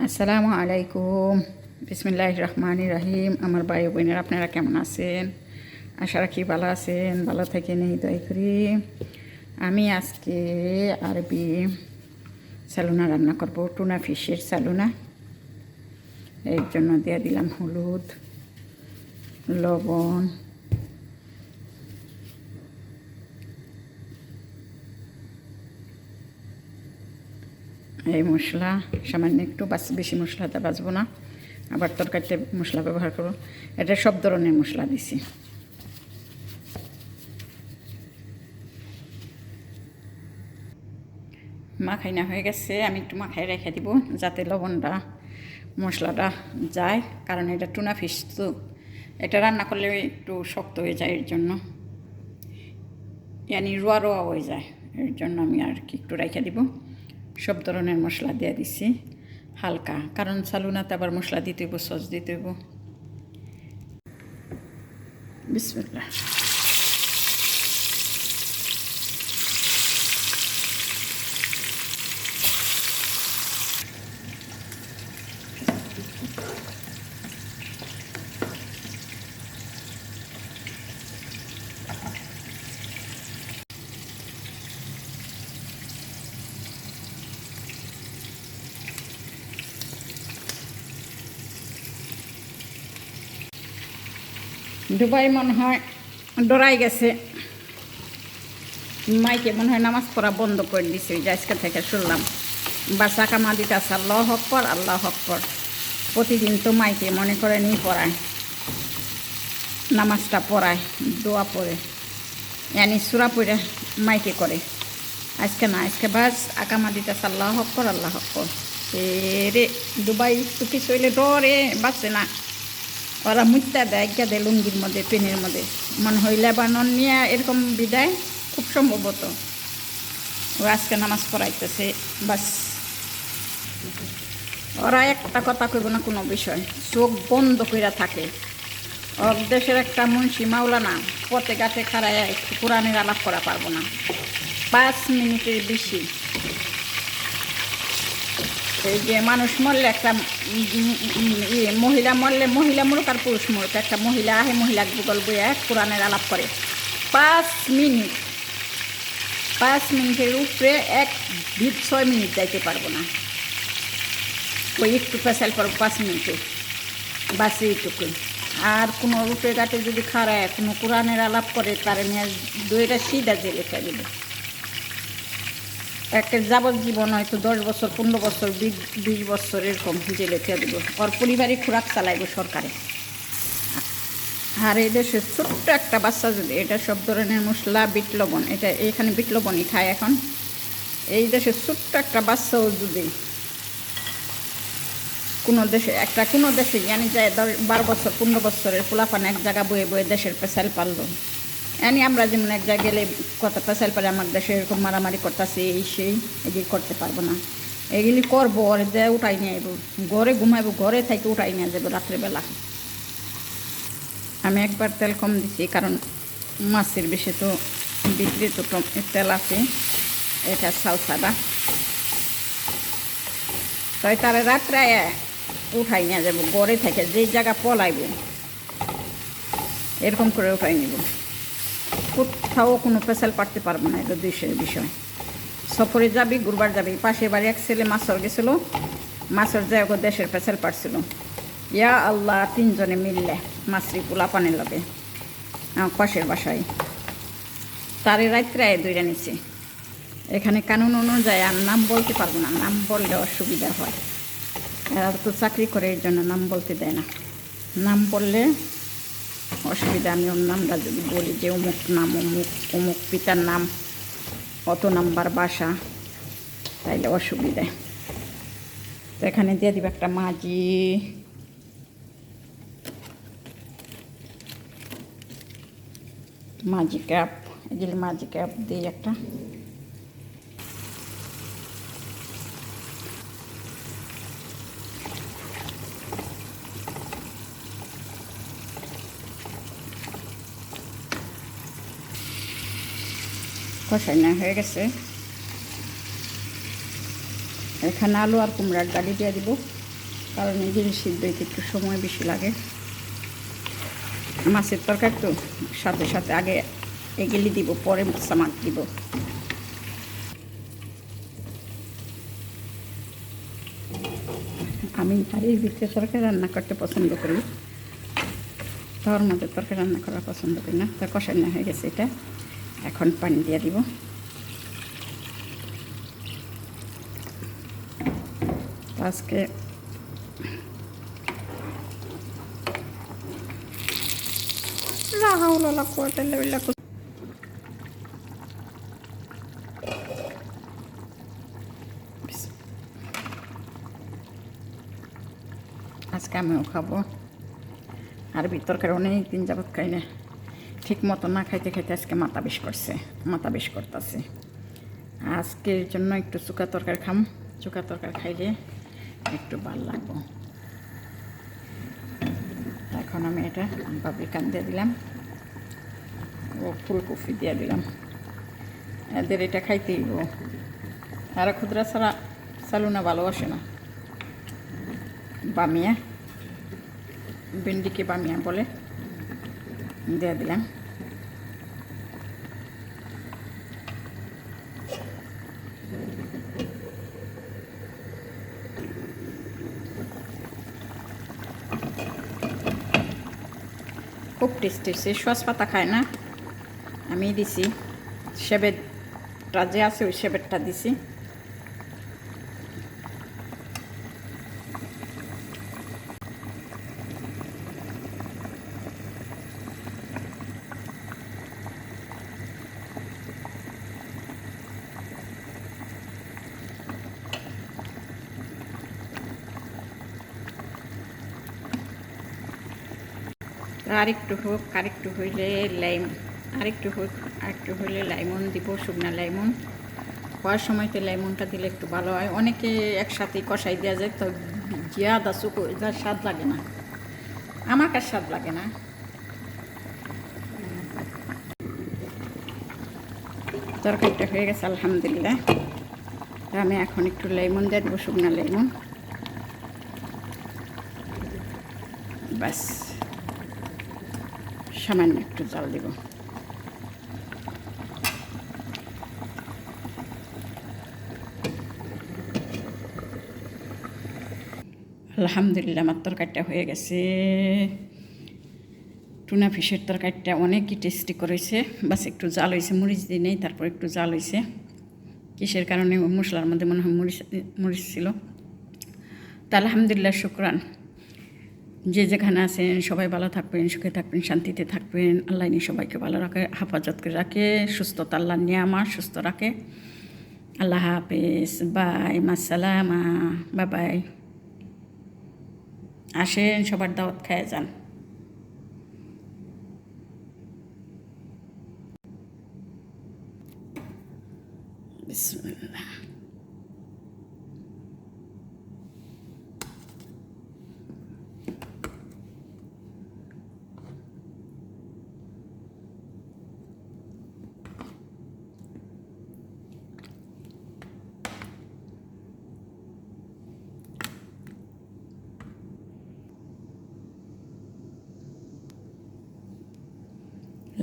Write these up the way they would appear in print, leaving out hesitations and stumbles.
আসসালামু আলাইকুম। বিসমিল্লাহির রহমানির রহিম। আমার ভাই বোনেরা, আপনারা কেমন আছেন? আশা রাখি ভালো আছেন। ভালো থেকে নেই দয়া করি। আমি আজকে আরবি সালুনা রান্না করব, টুনা ফিশের সালুনা। এর জন্য দিয়ে দিলাম হলুদ, লবণ, এই মশলা সামান্য একটু, বেশি মশলাটা বাজবো না, আবার তরকারিতে মশলা ব্যবহার করব। এটা সব ধরনের মশলা দিছি। মাখাই না হয়ে গেছে, আমি একটু মাখাই রেখে দিব যাতে লবণটা মশলাটা যায়, কারণ এটা টুনা ফিশ তো এটা রান্না করলে একটু শক্ত হয়ে যায়, এর জন্য ইয়ানি রোয়া রোয়া হয়ে যায়। এর জন্য আমি আর কি একটু রেখে দিব। সব ধরনের মশলা দিয়ে দিছি হালকা, কারণ সালুনাতে আবার মশলা দিতে হইব, সস দিতে হইব। বিসমিল্লাহ। দুবাই মনে হয় ডরাই গেছে, মাইকে মনে হয় নামাজ পড়া বন্ধ করে দিছে, যে আজকে থেকে শুনলাম বাসা কামা দিতেছে আল্লাহু আকবার আল্লাহু আকবার। প্রতিদিন তো মাইকে মনে করে নিয়ে পড়ায়, নামাজটা পড়ায়, দোয়া পড়ে, ইয়ানি সুরা পড়ে মাইকে করে। আজকে না, আজকে বাস আকামা দিতেছে আল্লাহু আকবার আল্লাহু আকবার। রে দুবাই একটু কিছু হইলে ডরে বাঁচে না, ওরা মুত্যা দেয় দেয় লুঙ্গির মধ্যে, পেনের মধ্যে। মনে হয় লেবানন নিয়ে এরকম বিদায়, খুব সম্ভবত। ও আজকে নামাজ পড়াইতেছে বাস। ওরা একটা কথা কইব না কোনো বিষয়, চোখ বন্ধ কইরা থাকে। ওর দেশের একটা মুন্সি মাওলানা পথে ঘাটে খাড়ায় একটু কোরআনের আলাপ করা পারবো না, 5 মিনিটের বেশি। এই যে মানুষ মরলে, একটা মহিলা মরলে, মহিলা মরুক আর পুরুষ মরুক, একটা মহিলা আহে, মহিলা গুগল বইয়া কোরআনের আলাপ করে 5 মিনিট। 5 মিনিটের উপরে 6 মিনিট যাইতে পারবো না। ওই একটু পেশাল করবো 5 মিনিটে, বাস এইটুকুই। আর কোনো রূপে ঘাটে যদি খাড়ায় কোনো কোরআনের আলাপ করে, তার নিয়ে 2টা সিধা জেলে ফেলবে। একটা যাবজ্জীবন, হয়তো 10 বছর, 15 বছর, 20 বছর এরকম জেলে ফেলে দেব। ওর পরিবারই খোরাক চালাইব সরকারে। আর এই দেশে ছোট্ট একটা বাচ্চা যদি এটা সব ধরনের মশলা, বিট লবণ, এটা এখানে বিট লবণই খায় এখন। এই দেশে ছোট্ট একটা বাচ্চাও যদি কোনো দেশে জানি যায় 12 বছর, 15 বছরের পোলাপান এক জায়গা বয়ে বয়ে দেশের পেশাল পারলো, এনি আমরা যেমন এক জায়গায় গেলে কত পেশাল পারে, আমার দেশে এরকম মারামারি করতেছে, এই সেই, এগুলি করতে পারবো না। এগুলি করবো, আর যে উঠাই নিয়ে আইব, ঘরে ঘুমাইবো, ঘরে থেকে উঠাই নিয়ে যাবো রাত্রেবেলা। আমি একবার তেল কম দিছি, কারণ মাছের বেশি তো বিক্রি তো তেল আছে। এটা সালসাটা তাই তারা রাত্রে উঠাই নিয়ে যাবো, ঘরে থেকে যেই জায়গা পলাইব এরকম করে উঠাই নিব। কোথাও কোনো পেশাল পারতে পারবো না, এটা দেশের বিষয়। সফরে যাবি, ঘুরবার যাবি। পাশের বাড়ি এক ছেলে মাছর গেছিলো, মাছর যায় দেশের পেশাল পারছিল। ইয়া আল্লাহ, 3 জনে মিললে মাছরি পোলা পানের লাগে পাশের বাসায়, তারে রাত্রে দইরা নিছে। এখানে কানুন অনুযায়ী আর নাম বলতে পারবো না, নাম বললে অসুবিধা হয়। এরা তো চাকরি করে, এর জন্য নাম বলতে দেয় না। নাম বললে অসুবিধা। আমি ওর নামটা যদি বলি যে অমুক নাম, অমুক অমুক পিতার নাম, অত নাম্বার বাসা, তাইলে অসুবিধায়। তো এখানে দিয়ে দিব একটা মাজি ক্যাপ, এগুলি মাজি ক্যাপ দিই একটা। কষাই না হয়ে গেছে, এখানে আলু আর কুমড়ার ডালি দিয়ে দিব। কারণ এই জিনিস সিদ্ধ হইতে একটু সময় বেশি লাগে। মাছের তরকারি তো সাথে সাথে আগে এগুলি দিব, পরে মাছ দিব। আমি হাঁড়ির ভিতরে তরকারি রান্না করতে পছন্দ করি, তার মধ্যে তরকারি রান্না করা পছন্দ করি না। তা কষানো হয়ে গেছে এটা, এখন পানি দিয়ে দিব। আজকে আজকে আমিও খাবো। আরবি তরকারি অনেক দিন যাবত খাই না, ঠিক মতো না খাইতে খাইতে আজকে মাথা বেশ করতেছে। আজকের জন্য একটু চুকা তরকারি খাম, চুকা তরকারি খাইলে একটু ভাল লাগবো। এখন আমি এটা পাপরিকান দিয়ে দিলাম ও ফুলকপি দিয়ে দিলাম। এদের এটা খাইতেই ও, আর ক্ষুদ্রা ছাড়া চালুনা ভালোবাসে না। বামিয়া, ভেন্ডিকে বামিয়া বলে, দিয়ে দিলাম। খুব টেস্টি হয়েছে। সস পাতা খায় না, আমি দিছি সেবেরটা যে আছে ওই সেবেরটা দিছি। আরেকটু হোক, আরেকটু হইলে আরেকটু হইলে লাইমন দিব, শুকনা লাইমন। খাওয়ার সময়তে লাইমনটা দিলে একটু ভালো হয়। অনেকে একসাথে কষাই দেওয়া যায়, তো জিয়াদা শুকো যা স্বাদ লাগে না, আমার কাছে স্বাদ লাগে না। তরকারিটা হয়ে গেছে আলহামদুলিল্লাহ। আমি এখন একটু লেমন দিয়ে দেবো, শুকনা লেমন। ব্যাস, সামান্য একটু জাল দেব। আলহামদুলিল্লাহ, আমার তরকারিটা হয়ে গেছে। টুনা ফিশের তরকারিটা অনেকই টেস্টি করেছে, বাস একটু জাল হয়েছে, মরিচ দিয়ে নেই, তারপর একটু জাল হয়েছে। কিসের কারণে মশলার মধ্যে মনে হয় মরিচ ছিল। তা আলহামদুলিল্লাহ, শুকরান। যে যেখানে আছেন সবাই ভালো থাকবেন, সুখে থাকবেন, শান্তিতে থাকবেন। আল্লাহ নিয়ে সবাইকে ভালো রাখে, হেফাজত করে রাখে, সুস্থতা আল্লাহ নিয়ে আমার সুস্থ রাখে। আল্লাহ হাফেজ, বাই, মাসালামা, বাই। আসেন, সবার দাওয়াত খেয়ে যান। বিসমিল্লাহ।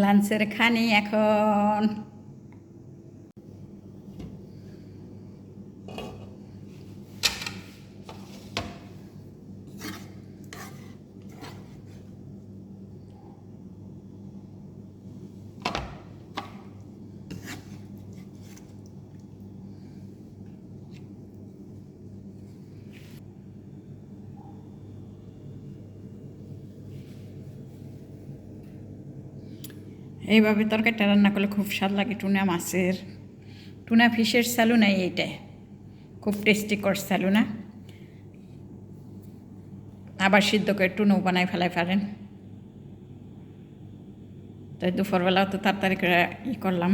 লাঞ্চের খানি এখন। এইভাবে তরকারিটা রান্না করলে খুব স্বাদ লাগে। টুনা ফিশের স্যালুনা এইটা খুব টেস্টি কর স্যালুনা। আবার সিদ্ধ করে টুনও বানাই ফেলাই পারেন। তাই দুপুরবেলাও তো তাড়াতাড়ি করে করলাম।